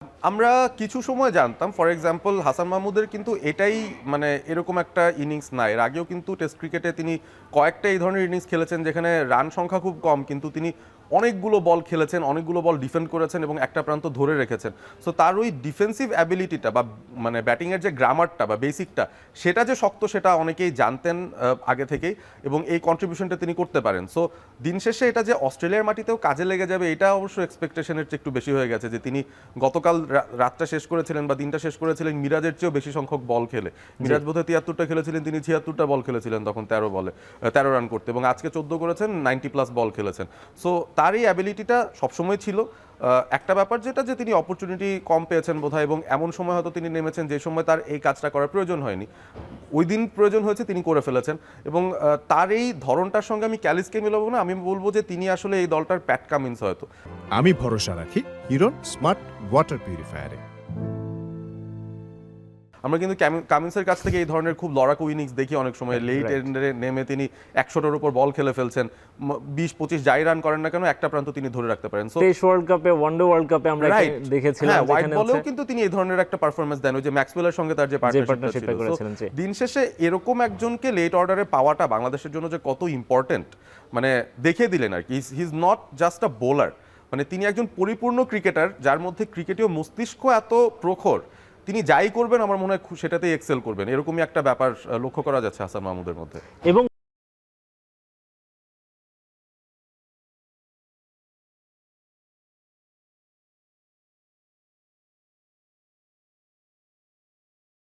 আমরা কিছু সময় জানতাম, ফর এক্সাম্পল হাসান মাহমুদের কিন্তু এটাই মানে এরকম একটা ইনিংস নাই। এর আগেও কিন্তু টেস্ট ক্রিকেটে তিনি কয়েকটা এই ধরনের ইনিংস খেলেছেন যেখানে রান সংখ্যা খুব কম, কিন্তু তিনি অনেকগুলো বল খেলেছেন, অনেকগুলো বল ডিফেন্ড করেছেন এবং একটা প্রান্ত ধরে রেখেছেন। সো তার ওই ডিফেন্সিভ অ্যাবিলিটিটা বা মানে ব্যাটিংয়ের যে গ্রামারটা বা বেসিকটা, সেটা যে শক্ত সেটা অনেকেই জানতেন আগে থেকেই, এবং এই কন্ট্রিবিউশনটা তিনি করতে পারেন। সো দিন শেষে এটা যে অস্ট্রেলিয়ার মাটিতেও কাজে লেগে যাবে, এটা অবশ্য এক্সপেকটেশনের চেয়ে একটু বেশি হয়ে গেছে। যে তিনি গতকাল রাতটা শেষ করেছিলেন বা দিনটা শেষ করেছিলেন মিরাজের চেয়েও বেশি সংখ্যক বল খেলে। মিরাজ বোধহয় ৭৩টা খেলেছিলেন, তিনি ৭৬টা বল খেলেছিলেন তখন ১৩ রান করতে, এবং আজকে ১৪ করেছেন, 90+ বল খেলেছেন। সো তার এই অ্যাবিলিটিটা সবসময় ছিল। একটা ব্যাপার যেটা যে তিনি অপরচুনিটি কম পেয়েছেন বোধহয়, এবং এমন সময় হয়তো তিনি নেমেছেন যে সময় তার এই কাজটা করার প্রয়োজন হয়নি, ওই দিন প্রয়োজন হয়েছে, তিনি করে ফেলেছেন। এবং তার এই ধরনটার সঙ্গে আমি ক্যালিসকে মিলাবো না, আমি বলবো যে তিনি আসলে এই দলটার প্যাট কামিন্স হয়তো। আমি ভরসা রাখি হিরোর স্মার্ট ওয়াটার পিউরিফায়ারে। আমরা কিন্তু কামিন্সের কাছ থেকে এই ধরনের খুব লড়াকু ইনিংস দেখি অনেক সময়। লেট এন্ডে নেমে তিনি ১০০টার উপর বল খেলে ফেলছেন, ২০-২৫ যাই রান করেন না কেন একটা প্রান্ত তিনি ধরে রাখতে পারেন। সো টেস্ট ওয়ার্ল্ড কাপে, ওয়ানডে ওয়ার্ল্ড কাপে আমরা দেখেছিলাম হোয়াইট যেখানে বলেও কিন্তু তিনি এই ধরনের একটা পারফরম্যান্স দেন, ওই যে ম্যাক্সওয়েলের সঙ্গে তার যে পার্টনারশিপটা করেছিলেন। ছিল। দিন শেষে এরকম একজনকে লেট অর্ডারে পাওয়াটা বাংলাদেশের জন্য যে কত ইম্পর্টেন্ট মানে দেখিয়ে দিলেন আর কি। He is not just a bowler, মানে তিনি একজন পরিপূর্ণ ক্রিকেটার যার মধ্যে ক্রিকেটীয় মস্তিষ্ক এত প্রখর, তিনি যাই করবেন আমার মনে হয় সেটাতেই এক্সেল করবেন, এরকমই একটা ব্যাপার লক্ষ্য করা যাচ্ছে হাসান মাহমুদের মধ্যে। এবং